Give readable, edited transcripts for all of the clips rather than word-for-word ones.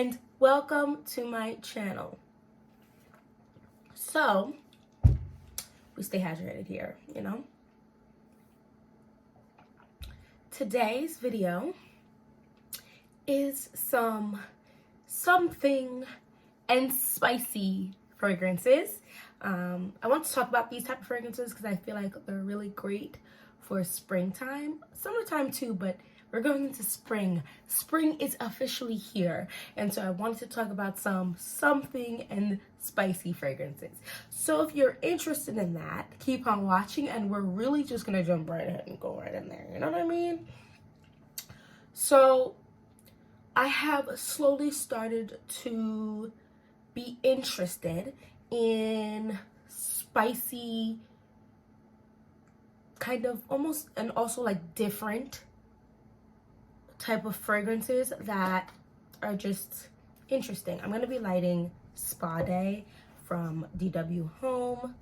and welcome to my channel. So, we stay hydrated here, you know. Today's video is something and spicy fragrances. I want to talk about these type of fragrances because I feel like they're really great for springtime, summertime too, but we're going into spring. Spring is officially here, and so I wanted to talk about something and spicy fragrances. So if you're interested in that, keep on watching, and we're really just gonna jump right ahead and go right in there. You know what I mean? So I have slowly started to be interested in spicy, kind of almost, and also like different type of fragrances that are just interesting. I'm gonna be lighting Spa Day from DW Home.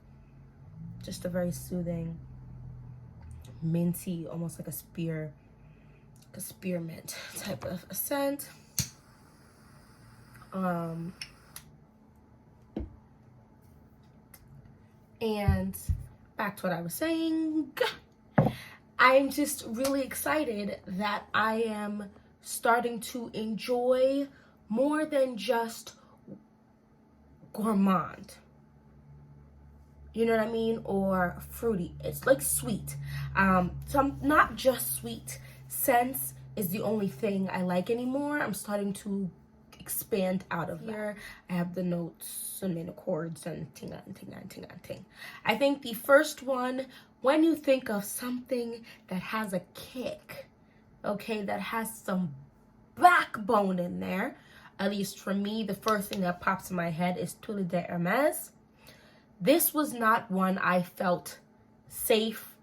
Just a very soothing, minty, almost like a spearmint type of a scent. And back to what I was saying. I'm just really excited that I am starting to enjoy more than just gourmand. You know what I mean? Or fruity. It's like sweet. Some not just sweet scents is the only thing I like anymore. I'm starting to expand out of here. I have the notes and main accords and ting. I think the first one, when you think of something that has a kick, okay, that has some backbone in there, at least for me, the first thing that pops in my head is Tulle de Hermes. This was not one I felt safe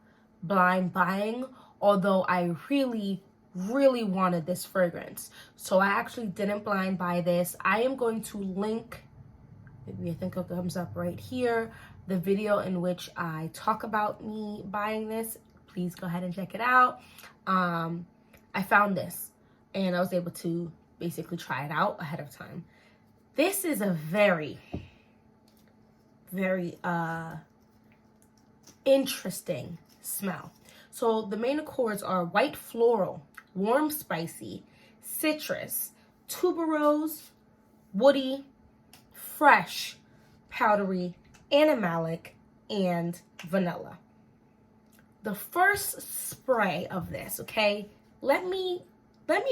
blind buying, although I really wanted this fragrance. So I actually didn't blind buy this. I am going to link, maybe I think a thumbs up right here, the video in which I talk about me buying this. Please go ahead and check it out. I found this and I was able to basically try it out ahead of time. This is a very interesting smell. So the main accords are white floral, warm spicy, citrus, tuberose, woody, fresh, powdery, animalic, and vanilla. The first spray of this, okay, let me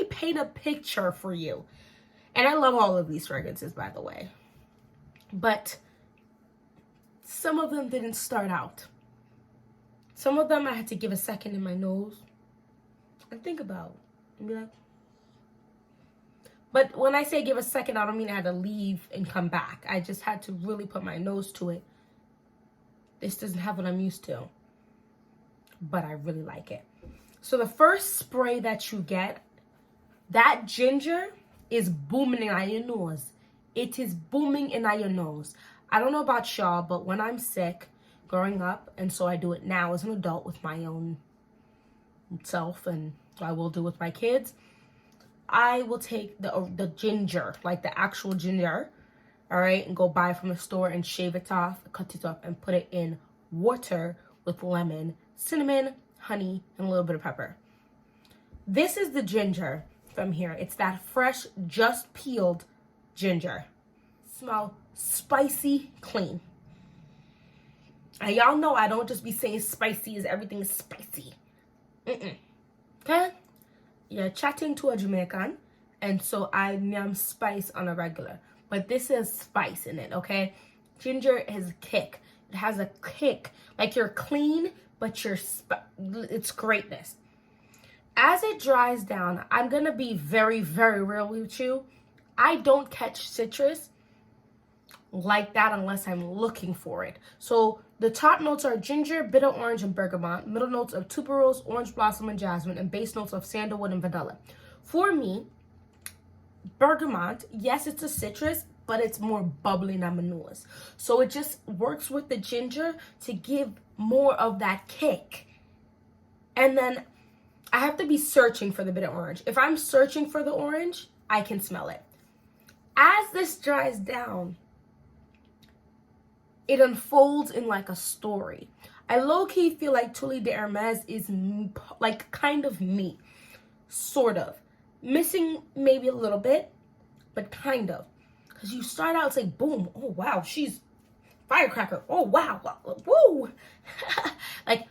paint a picture for you. And I love all of these fragrances, by the way, but some of them didn't start out. Some of them I had to give a second in my nose and think about and be like. But when I say give a second, I don't mean I had to leave and come back. I just had to really put my nose to it. This doesn't have what I'm used to, but I really like it. So the first spray that you get, that ginger is booming in your nose. It is booming in your nose. I don't know about y'all, but when I'm sick growing up, and so I do it now as an adult with my own self, and I will do with my kids, I will take the ginger, like the actual ginger, all right, and go buy it from the store and shave it off, cut it up, and put it in water with lemon, cinnamon, honey, and a little bit of pepper. This is the ginger from here. It's that fresh, just peeled ginger. Smell spicy, clean. And y'all know I don't just be saying spicy as everything is spicy. Okay? You're chatting to a Jamaican, and so I am spice on a regular. But this has spice in it, okay? Ginger has a kick. It has a kick. Like you're clean, but it's greatness. As it dries down, I'm going to be very real with you. I don't catch citrus like that unless I'm looking for it. So the top notes are ginger, bitter orange, and bergamot. Middle notes of tuberose, orange blossom, and jasmine, and base notes of sandalwood and vanilla. For me, bergamot, yes, it's a citrus, but it's more bubbly than nose. So it just works with the ginger to give more of that kick. And then I have to be searching for the bitter orange. If I'm searching for the orange, I can smell it. As this dries down, it unfolds in like a story. I low-key feel like Tulle de Hermes is like kind of me, sort of. Missing maybe a little bit, but kind of. Because you start out, it's like, boom, oh wow, she's firecracker. Oh wow, woo. Like,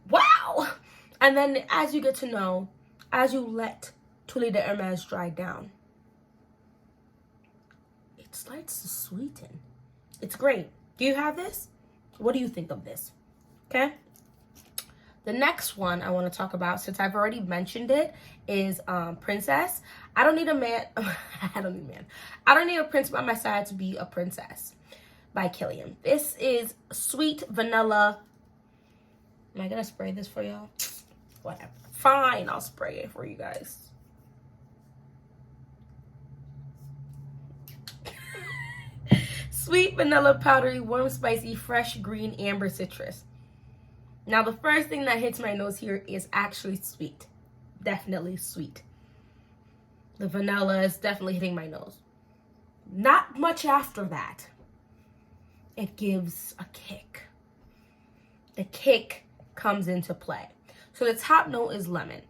wow. And then as you get to know, as you let Tulle de Hermes dry down, it starts to sweeten. It's great. Do you have this? What do you think of this? Okay. The next one I want to talk about, since I've already mentioned it, is Princess. I don't need a man. I don't need a man. I don't need a prince by my side to be a princess by Killian. This is Sweet Vanilla. Am I going to spray this for y'all? Whatever. Fine, I'll spray it for you guys. Sweet vanilla, powdery, warm, spicy, fresh, green, amber, citrus. Now, the first thing that hits my nose here is actually sweet. Definitely sweet. The vanilla is definitely hitting my nose. Not much after that. It gives a kick. The kick comes into play. So the top note is lemon.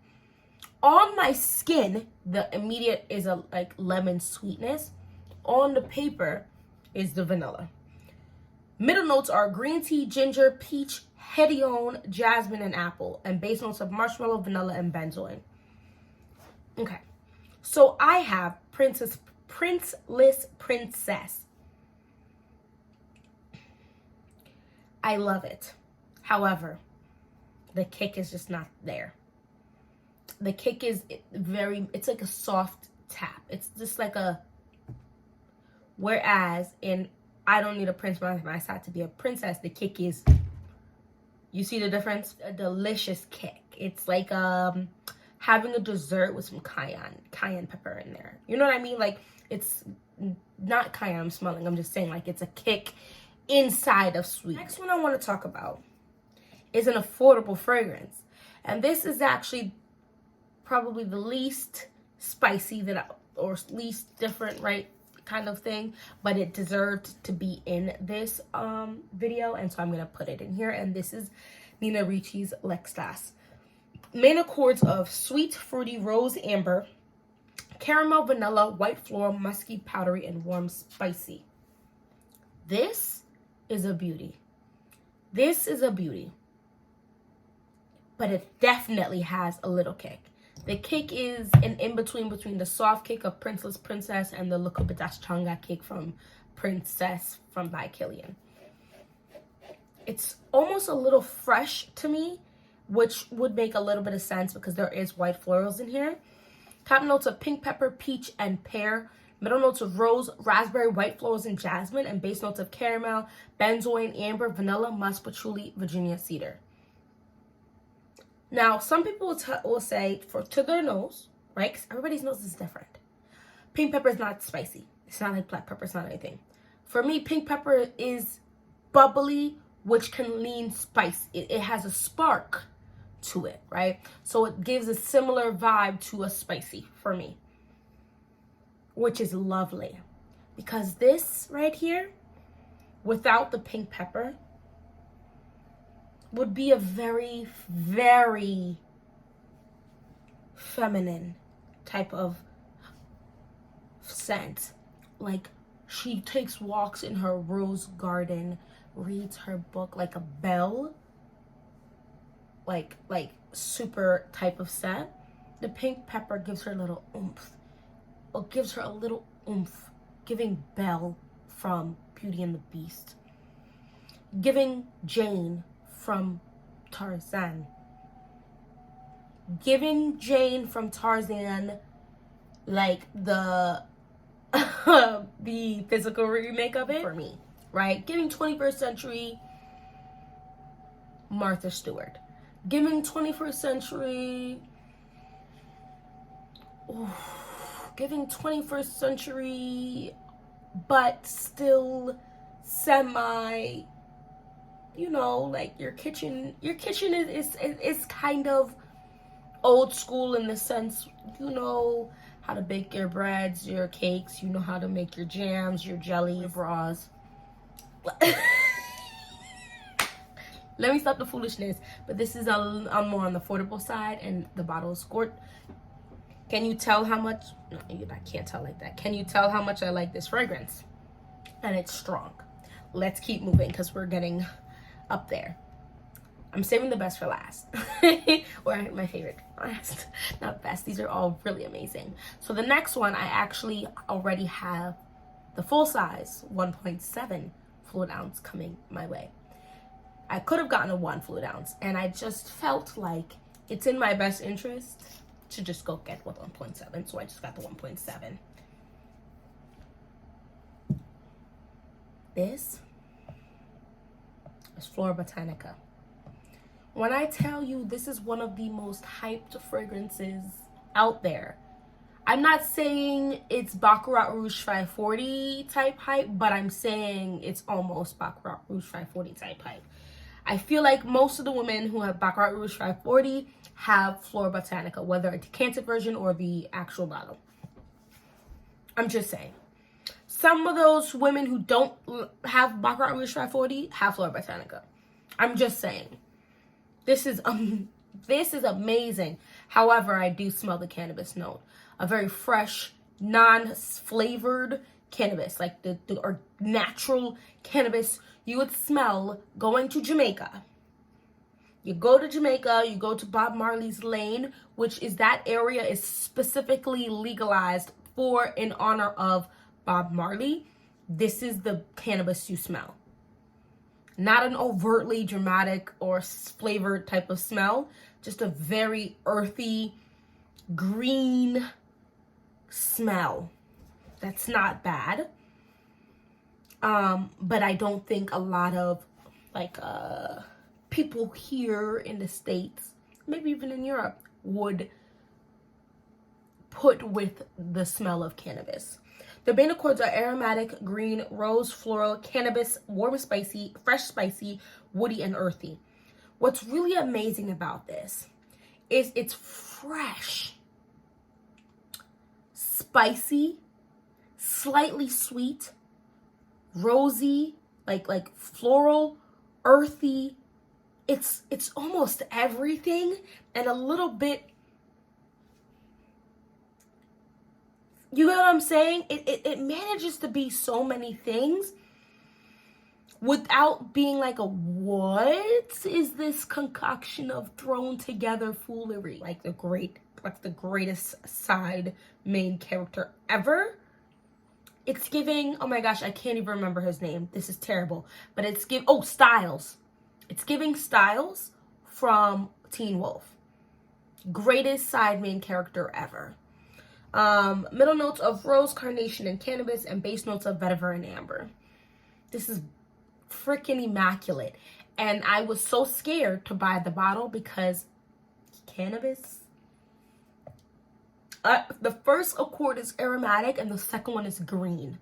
On my skin, the immediate is a like lemon sweetness. On the paper is the vanilla. Middle notes are green tea, ginger, peach, hedione, jasmine, and apple. And base notes of marshmallow, vanilla, and benzoin. Okay. So I have Princeless Princess. I love it. However, the kick is just not there. The kick is it's like a soft tap. It's just like a, whereas in I don't need a prince by my side to be a princess, the kick is, you see the difference? A delicious kick. It's like having a dessert with some cayenne pepper in there. You know what I mean? Like, it's not cayenne I'm smelling. I'm just saying, like, it's a kick inside of sweet. Next one I want to talk about is an affordable fragrance. And this is actually probably the least spicy or least different, right, kind of thing, but it deserved to be in this video, and so I'm gonna put it in here. And this is Nina Ricci's L'Extase. Main accords of sweet, fruity, rose, amber, caramel, vanilla, white floral, musky, powdery, and warm, spicy. This is a beauty. This is a beauty. But it definitely has a little kick. The kick is an in-between between the soft kick of Princeless Princess and the Changa kick from Princess by Killian. It's almost a little fresh to me, which would make a little bit of sense because there is white florals in here. Top notes of pink pepper, peach, and pear. Middle notes of rose, raspberry, white florals, and jasmine. And base notes of caramel, benzoin, amber, vanilla, musk, patchouli, Virginia cedar. Now, some people will say to their nose, right? Because everybody's nose is different. Pink pepper is not spicy. It's not like black pepper. It's not anything. For me, pink pepper is bubbly, which can lean spice. It has a spark to it, right? So it gives a similar vibe to a spicy for me, which is lovely. Because this right here, without the pink pepper, would be a very, very feminine type of scent. Like, she takes walks in her rose garden, reads her book like a belle, like super type of scent. The pink pepper gives her a little oomph. It gives her a little oomph, giving Belle from Beauty and the Beast, giving Jane from Tarzan, giving Jane from Tarzan like the the physical remake of it for me, right? Giving 21st century Martha Stewart, giving 21st century giving 21st century but still semi, you know, like your kitchen is kind of old school in the sense, you know, how to bake your breads, your cakes. You know how to make your jams, your jellies, your bras. Let me stop the foolishness. But this is a more on the affordable side, and the bottle is squirt. Can you tell how much? No, I can't tell like that. Can you tell how much I like this fragrance? And it's strong. Let's keep moving because we're getting up there. I'm saving the best for last. Or my favorite last. Not best. These are all really amazing. So the next one, I actually already have the full size 1.7 fluid ounce coming my way. I could have gotten a 1 fluid ounce, and I just felt like it's in my best interest to just go get with 1.7. So I just got the 1.7. This is Florabotanica. When I tell you this is one of the most hyped fragrances out there, I'm not saying it's Baccarat Rouge 540 type hype, but I'm saying it's almost Baccarat Rouge 540 type hype. I feel like most of the women who have Baccarat Rouge 540 have Florabotanica, whether a decanted version or the actual bottle. I'm just saying. Some of those women who don't have Baccarat Rouge 540 have Florabotanica. I'm just saying. This is amazing. However, I do smell the cannabis note. A very fresh, non-flavored cannabis, like the or natural cannabis you would smell going to Jamaica. You go to Jamaica, you go to Bob Marley's Lane, which is that area is specifically legalized for in honor of Bob Marley. This is the cannabis you smell. Not an overtly dramatic or flavored type of smell. Just a very earthy, green smell. That's not bad. But I don't think a lot of people here in the States, maybe even in Europe, would put with the smell of cannabis. The Bane Accords are aromatic, green, rose, floral, cannabis, warm and spicy, fresh spicy, woody, and earthy. What's really amazing about this is it's fresh, spicy, slightly sweet, rosy, like floral, earthy. It's almost everything and a little bit. You know what I'm saying? It manages to be so many things without being like a what is this concoction of thrown together foolery? Like the greatest side main character ever. It's giving, oh my gosh, I can't even remember his name. This is terrible. But it's Styles. It's giving Styles from Teen Wolf. Greatest side main character ever. Middle notes of rose, carnation, and cannabis, and base notes of vetiver and amber. This is freaking immaculate. And I was so scared to buy the bottle because cannabis. The first accord is aromatic and the second one is green.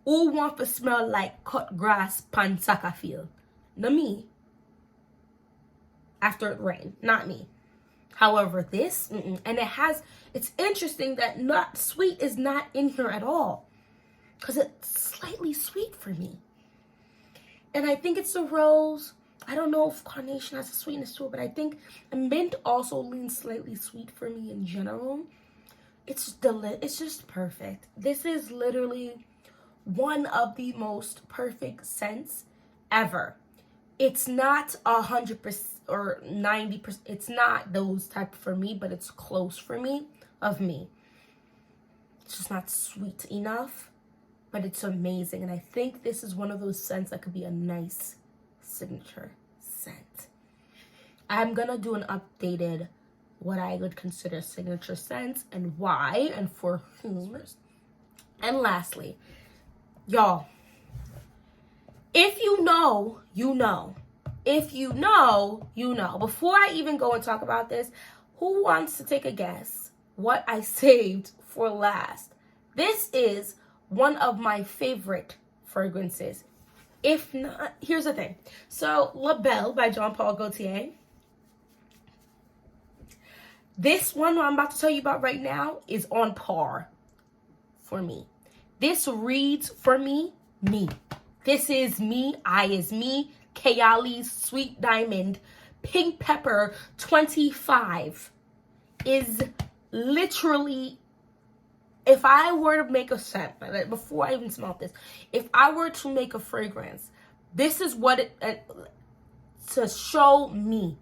Who want to smell like cut grass pan soccer field? Not me. After it rained, not me. However, this, and it's interesting that not sweet is not in here at all. Because it's slightly sweet for me. And I think it's the rose. I don't know if carnation has a sweetness to it, but I think mint also leans slightly sweet for me in general. It's just perfect. This is literally one of the most perfect scents ever. It's not 100% or 90%. It's not those type for me, but it's close for me of me. It's just not sweet enough, but it's amazing. And I think this is one of those scents that could be a nice signature scent. I'm gonna do an updated what I would consider signature scents and why and for whom. And lastly, y'all, if you know, you know. If you know, you know. Before I even go and talk about this, who wants to take a guess what I saved for last? This is one of my favorite fragrances. If not, here's the thing. So, La Belle by Jean Paul Gaultier. This one I'm about to tell you about right now is on par for me. This reads for me, me. This is me, I is me, Kayali's Sweet Diamond Pink Pepper 25 is literally, if I were to make a scent, before I even smell this, if I were to make a fragrance, this is what it, to show me,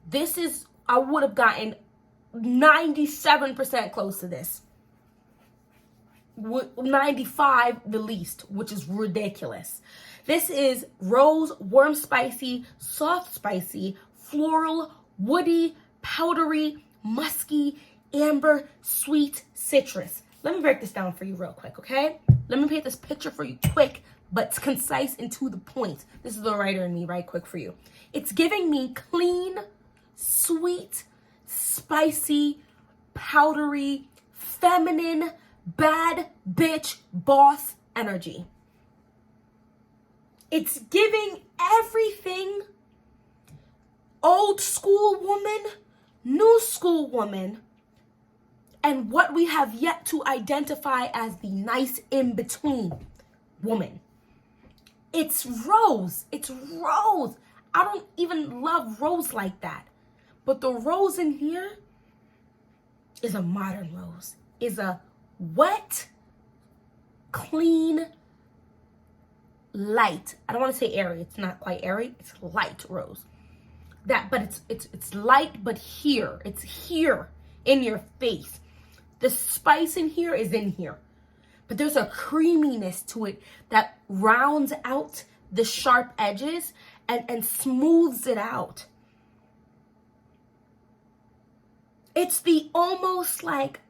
this is, I would have gotten 97% close to this. 95 the least, which is ridiculous. This is rose, warm spicy, soft spicy, floral, woody, powdery, musky, amber, sweet, citrus. Let me break this down for you real quick, okay? Let me paint this picture for you quick, but concise and to the point. This is the writer in me, right quick for you. It's giving me clean, sweet, spicy, powdery, feminine, bad bitch boss energy. It's giving everything old school woman, new school woman, and what we have yet to identify as the nice in-between woman. It's rose. It's rose. I don't even love rose like that. But the rose in here is a modern rose. Is a wet, clean, light. I don't want to say airy. It's not quite airy. It's light rose. But it's light, but here. It's here in your face. The spice in here is in here. But there's a creaminess to it that rounds out the sharp edges and smooths it out. It's the almost like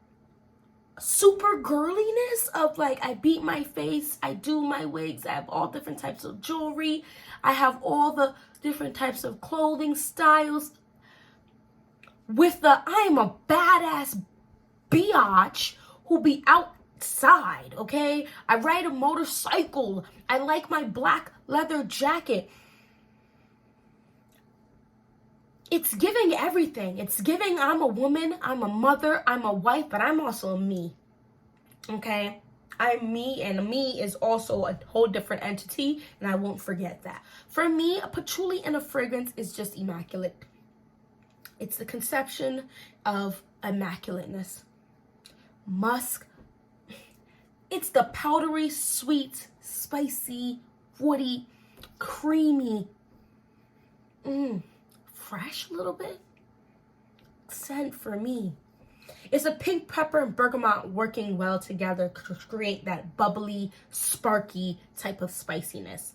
super girliness of like, I beat my face, I do my wigs, I have all different types of jewelry, I have all the different types of clothing styles. With the, I am a badass biatch who be outside, okay? I ride a motorcycle. I like my black leather jacket. It's giving everything. It's giving I'm a woman, I'm a mother, I'm a wife, but I'm also me, okay? I'm me, and me is also a whole different entity, and I won't forget that. For me, a patchouli in a fragrance is just immaculate. It's the conception of immaculateness. Musk. It's the powdery, sweet, spicy, woody, creamy, fresh a little bit scent for me. It's a pink pepper and bergamot working well together to create that bubbly, sparky type of spiciness.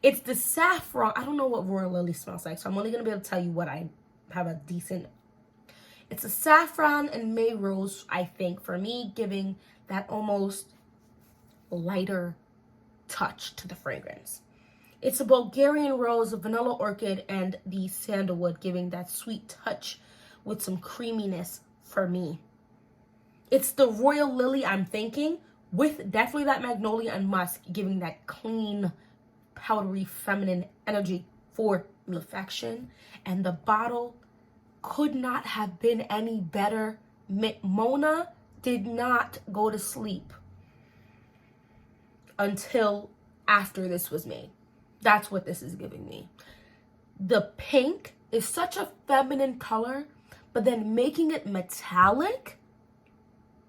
It's the saffron. I don't know what royal lily smells like, so I'm only going to be able to tell you what I have a decent. It's a saffron and May rose, I think, for me, giving that almost lighter touch to the fragrance. It's a Bulgarian rose, a vanilla orchid, and the sandalwood, giving that sweet touch with some creaminess for me. It's the royal lily, I'm thinking, with definitely that magnolia and musk, giving that clean, powdery, feminine energy for the affection. And the bottle could not have been any better. Mona did not go to sleep until after this was made. That's what this is giving me. The pink is such a feminine color, but then making it metallic,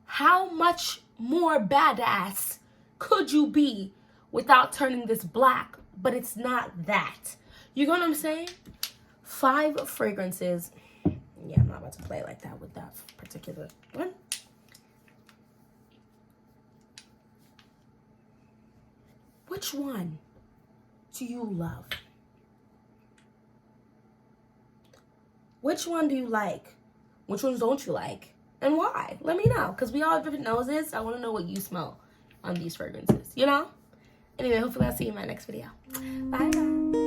how much more badass could you be without turning this black? But it's not that. You know what I'm saying? 5 fragrances. Yeah, I'm not about to play like that with that particular one. Which one do you love? Which one do you like? Which ones don't you like? And why? Let me know, because we all have different noses. I want to know what you smell on these fragrances, you know? Anyway, hopefully I'll see you in my next video. Bye, bye.